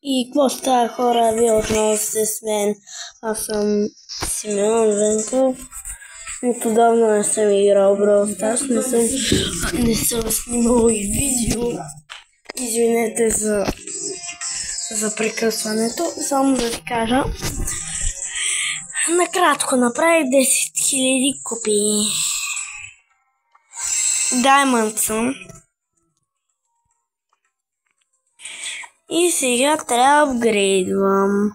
И какво става, хора? Вие отново сте с мен. Аз съм Симеон Венков. От отдавна не съм играл Brawl Stars. Не съм снимал и видео. Извинете за прекъсването. Само да ви кажа. Накратко направих 10 000 копии. Diamond съм. И сега трябва да апгрейдвам.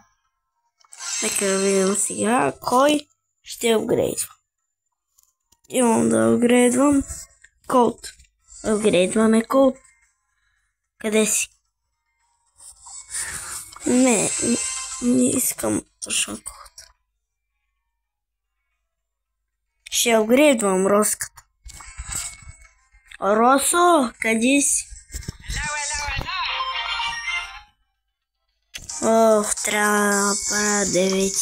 Нека да видим сега кой ще апгрейдва. Имам да апгрейдвам Colt. Апгрейдваме Colt. Къде си? Не искам точно Colt. Ще апгрейдвам Роската. Росо, къде си? Ох, трябва да правя 9.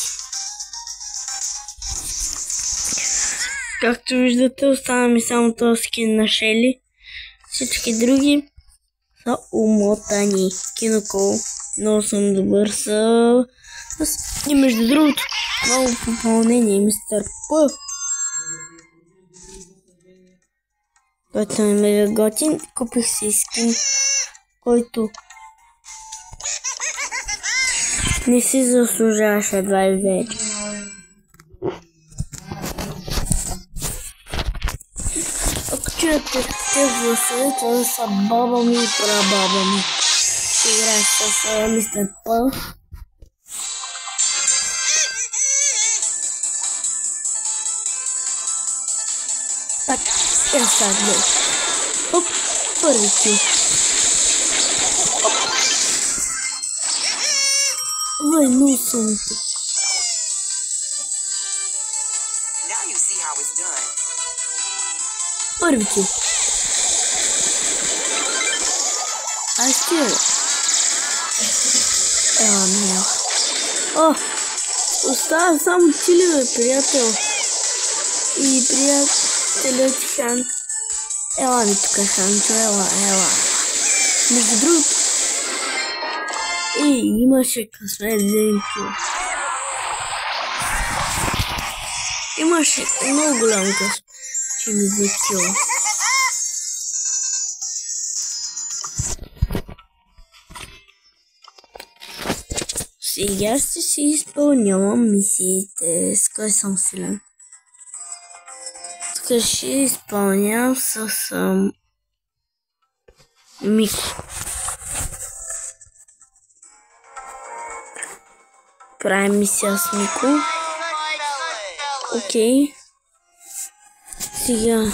Както виждате, остана ми само този скин на Шели. Всички други са умотани. Кинокол. Много съм добър и между другото, много попълнение, мистер П. Който е мега готин. Купих си скин, който не си заслужаваше 29. Ако чуете тези гласове, това са баба ми и прабаба ми. Ще играя с мистер П. Так, я садна. Оп, първи кил. Войну съм тук. Първи кил. Ай, стига. Ела, мила. О, остава само чили, бе, приятел. И приятелят Ханк. Ела ми тук, Ханчо, ела. Между другото. Имаше късмет Денчо. Имаше много голям късмет, че ми закила. Сега ще си изпълнявам мисиите. С кой съм силен? Тук ще изпълнявам с Мико. Правим мисия с Мико. Окей. Сега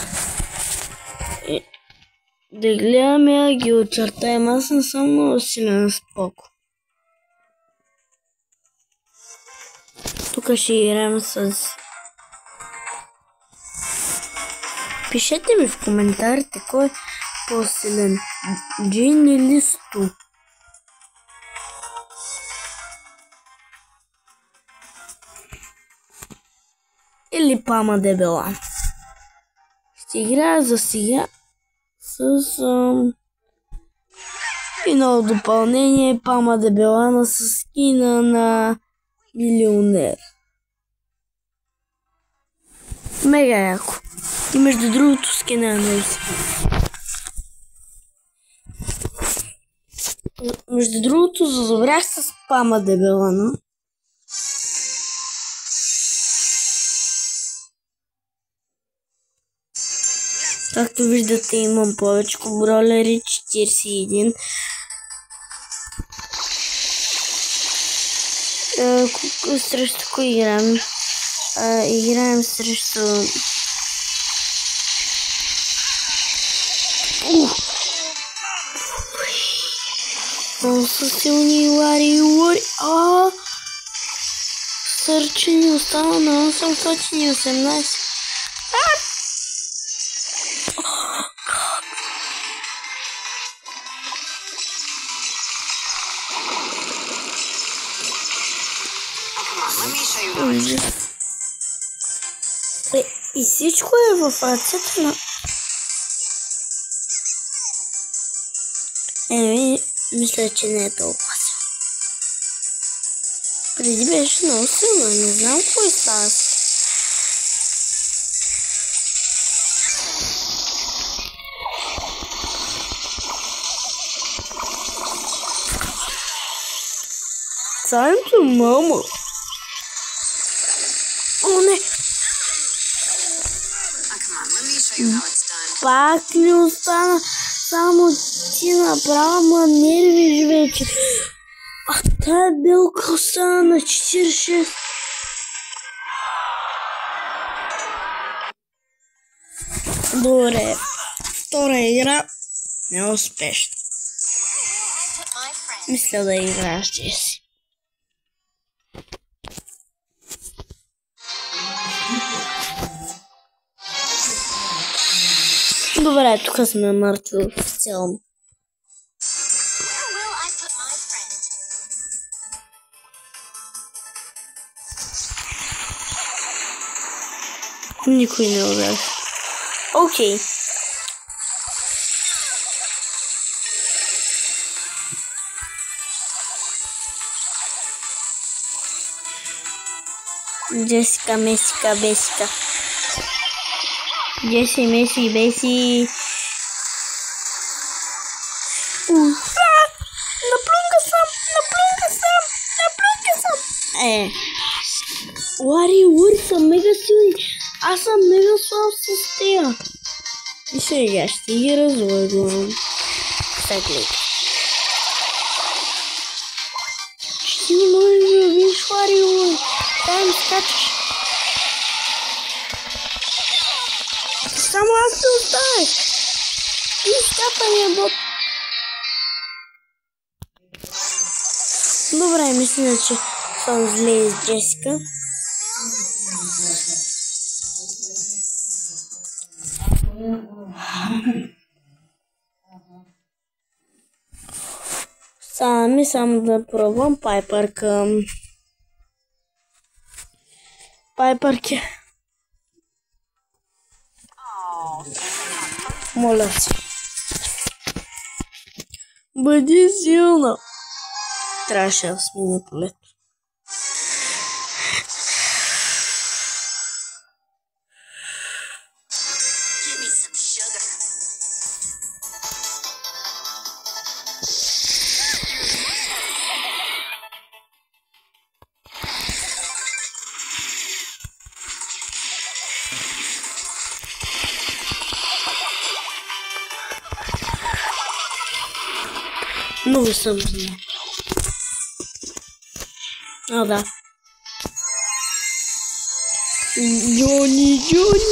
да гледаме, да ги очертаем. Аз не съм много силен споко. Тук ще играем с... Пишете ми в коментарите кой е по-силен. Джин или Сту. Или Пама Дебела. Ще играя за сега с и ново допълнение Пама Дебелана с скина на милионер. Мега яко. И между другото скина на Иси. Между другото задобрях с Пама Дебелана. Както виждате, имам повече бролери, 41. Срещу кой играем? Играем срещу... Много са силни Лари. Сърчени остана на 818. И всичко е в ръцете на... Мисля, че не е толкова. Преди беше много силна, не знам кой става. Царето, мама. О, не. Пак ми остана. Само ти направо ма нервиш вече. А тая белка остана на 46. Добре. Втора игра. Неуспешна. Мисля да играеш си. Добре, тук сме мъртви официално. Никой не удари. Окей. Джесика, Месика, Бесика. Джеси, Меси, Беси. Наплюнка съм. Уари са мега силни. Аз съм мега слаб с тея. И сега ще ги разлъгвам. Сега гледай. Ще не можеш да виж Уари. Там скачаш. Само аз те оставях. И скапания бот. Добре, мисля, че съм зле с Джесика. Само да пробвам Пайпърка. Пайпърки. Моля се. Бъди силна. Трябваше да сменя полето. Много съм зле. А, да. Джони, yes,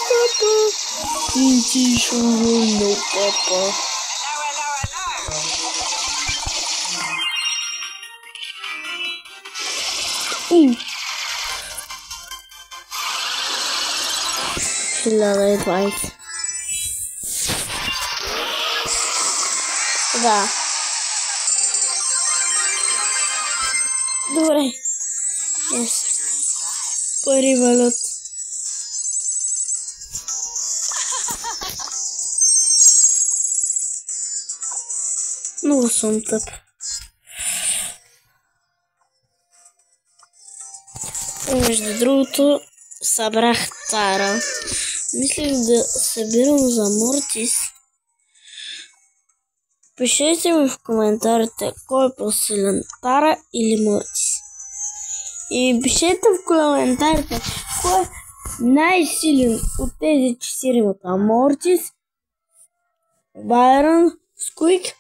папа. Ти шумно, папа. Хиляда и 20. Да. Добре. Yes. Пари валят. Много съм тъп. Между другото, събрах Тара. Мислех да събирам за Мортис. Пишете ми в коментарите кой е по-силен, Тара или Мортис. И пишете в коментарите кой е най-силен от тези 4-мата. Мортис, Байрон, Скуик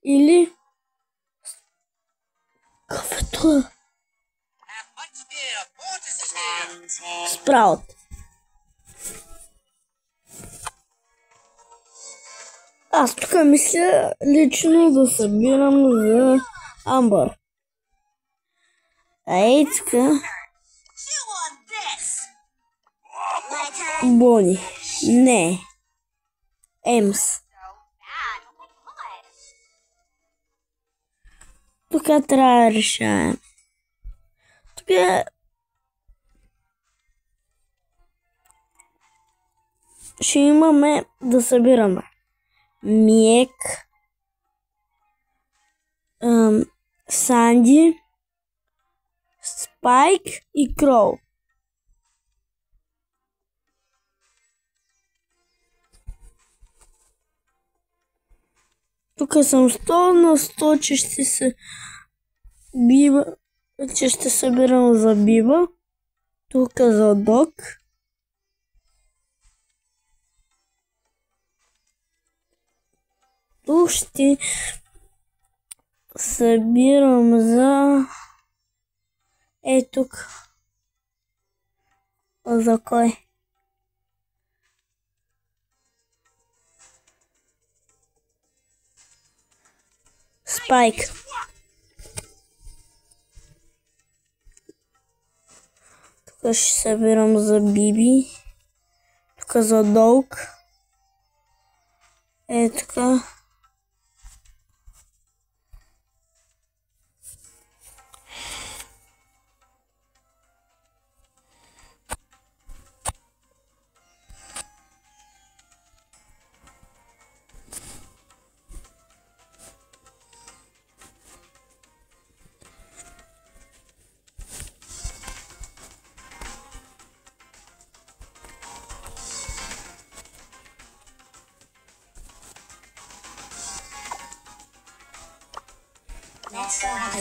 или какъв е това? Спраут. Аз тук мисля лично да събирам за Амбър. Ей така. Бони. Не. Емс. Тук трябва да решаем. Тук ще имаме да събираме Миек, Санди, Спайк и Кроу. Тук съм 100 на 100, че ще събирам за Биба. Тук за Док. Тук ще събирам за... тук. За кой? Спайк. Тук ще събирам за Биби. Тук за Долг. Така.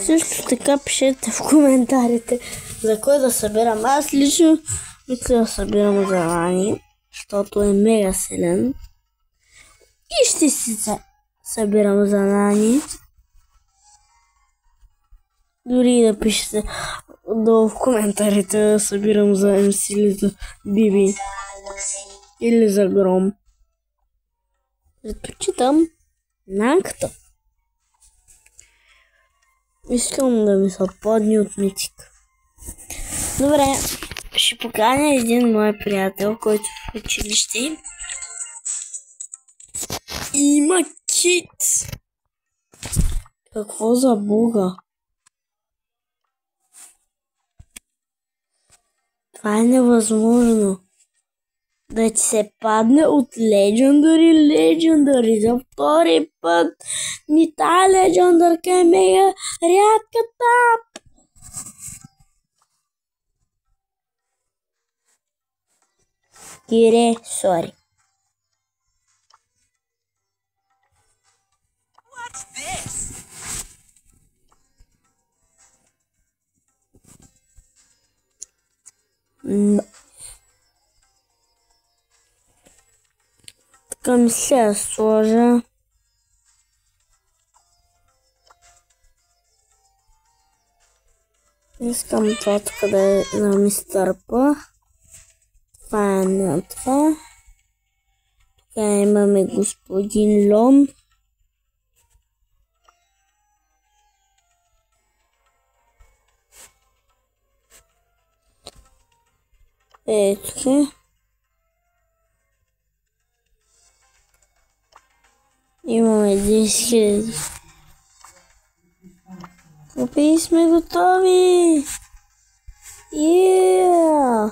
Също така пишете в коментарите за кой да събирам. Аз лично мисля да събирам за Лани, защото е мега силен. И ще си събирам за Лани. Дори да пишете долу в коментарите да събирам за МС или за Биби. Или за Гром. Предпочитам Нанката. Искам да ми се подни от Митик. Добре, ще поканя един мой приятел, който в училище има кит. Какво за бога? Това е невъзможно. Да ти се падне от Legendary за втори път. Ни тая Legendary е мега рядката. Кире, сори. Така ми се сложа. Искам това тук да е на Мистер П. Това е на това. Тук имаме господин Лон. Ето. Имаме 10 000. Купи сме готови! Yeah!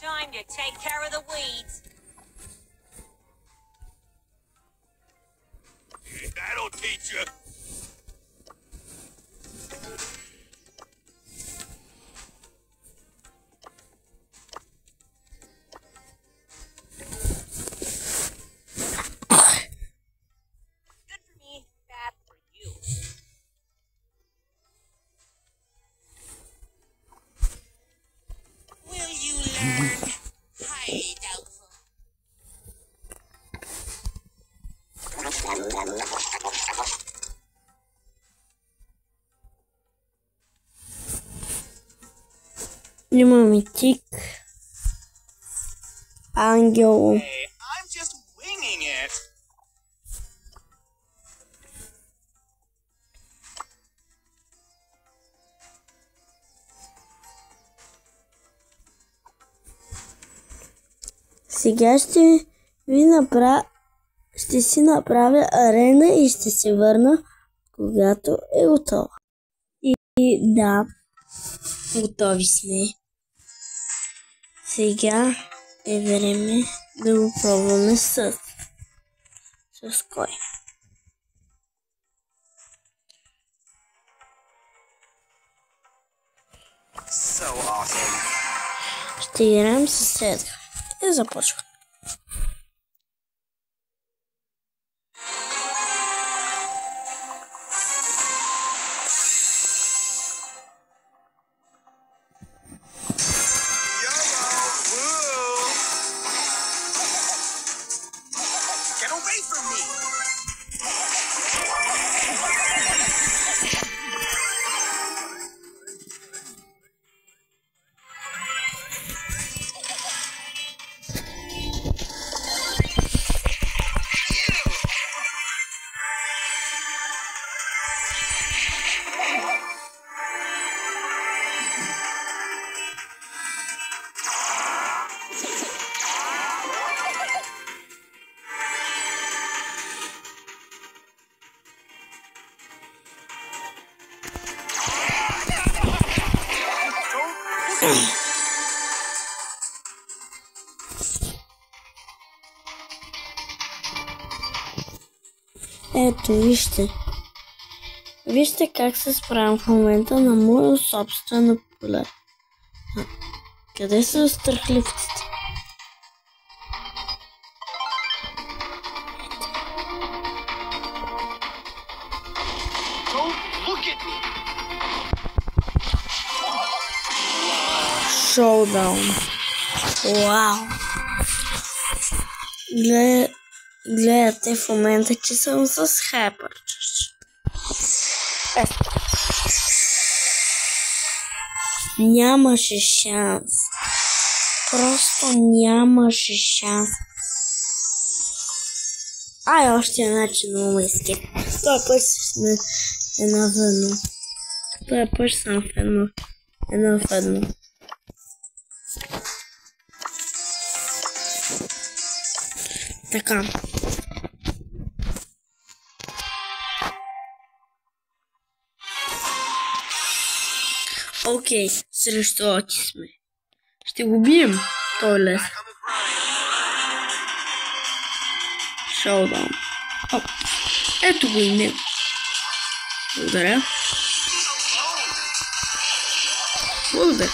Time to take care of the weeds. That'll teach you. Good for me, bad for you. Will you learn? Highly doubtful. Имаме тик. Ангел. Hey, I'm just winging it. Сега ще си направя арена и ще се върна, когато е готова. И да, готови сме. Сега е време да го пробваме с кой. So awesome. Ще играем с Едгар. И започваме. Get away from me! Ето, вижте. Вижте как се справям в момента на моя собствено поле. Къде са страхливците? Шоудаун. Вау! Гледате в момента, че съм с Hypercharge. Нямаше шанс. Просто нямаше шанс. Още начин много изкет. Този път сме едно в едно. Този път съм в едно. Едно в едно. Така. Окей, срещу очи сме. Ще го бием. Той е лес. Шоудаун. Ето го и него. Благодаря. Благодаря.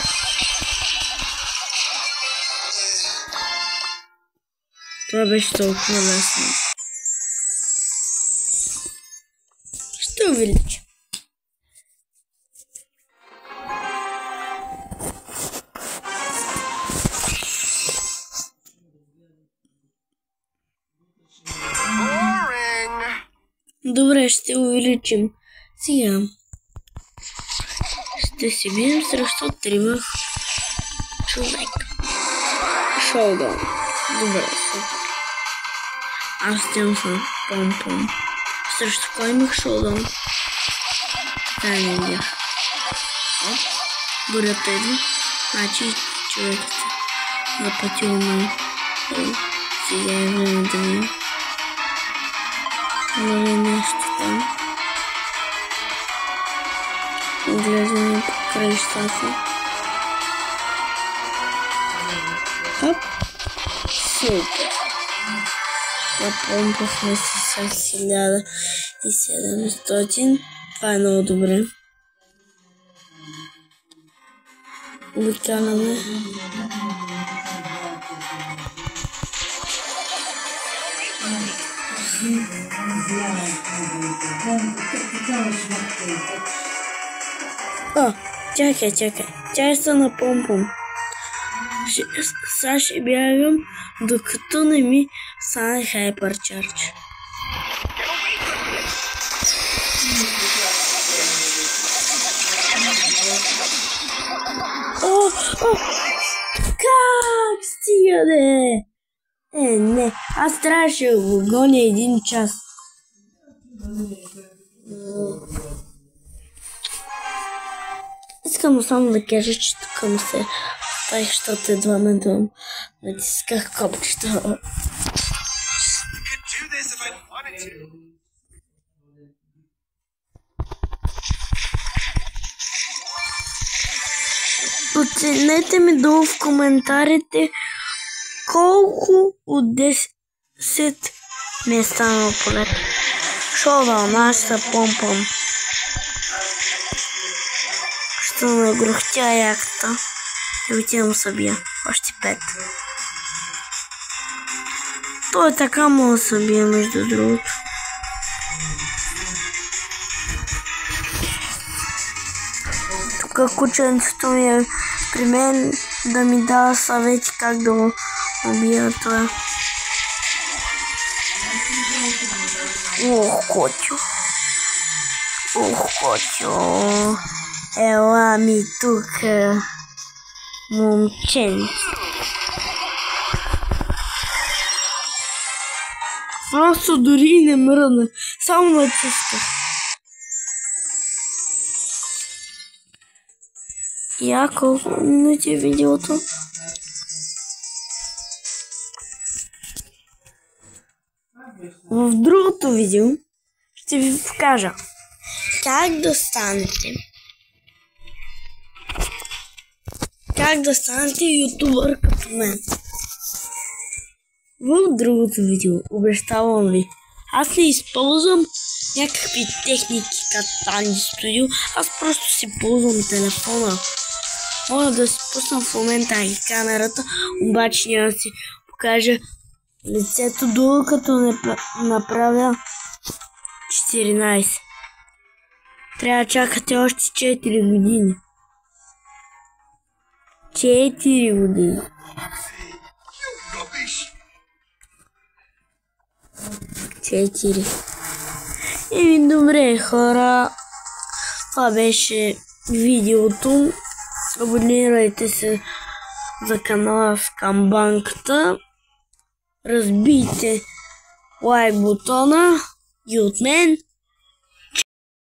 Това беше толкова лесно. Ще увелича. Добре, ще увеличим. Сега ще се бием срещу трима човека. Шоудаун. Добре. Аз тям съм Пом-Пом. Срещу кой имах шоудаун? Тай не видях. Бурята идва. Значи човекът се запътил на сега е време да видим. Има ли нещо там? Гледаме по краищата. Хоп. Супер. Напомпахме се с 1700. Това е много добре. Обикаляме. Чакай. Тя са на Пом-Пом. Сега ще бягам, докато не ми стане Hypercharge. Как стига, де? Не, аз трябваше да го гоня 1 час. Искам само да кажа, че тук му се Тъй, защото едва ме натисках копчета. Could do this if I wanted to. Оценете ми долу в коментарите колко от 10 ми е станало полет. Шова, нашата помпам. Ще нагрохтя яката. И отивам събия. Още 5. Той така мога да събия, между другото. Тук кученцето ми е при мен да ми дава съвети как да го убия това. Ох, котю. Ох, котю. Ела ми тук, момченце. Просто дори не мръдна. Само натисках. Я колко минути е видеото? В другото видео ще ви покажа как да станете ютубър като мен. В другото видео обещавам ви, аз не използвам някакви техники като Танди Студио, аз просто си ползвам телефона. Мога да си пусна в момента и камерата, обаче няма да си покажа лицето долу, като не направя 14. Трябва да чакате още 4 години. 4 години. 4. Еми добре, хора. Това беше видеото. Абонирайте се за канала с камбанката. Разбийте лайк бутона и от мен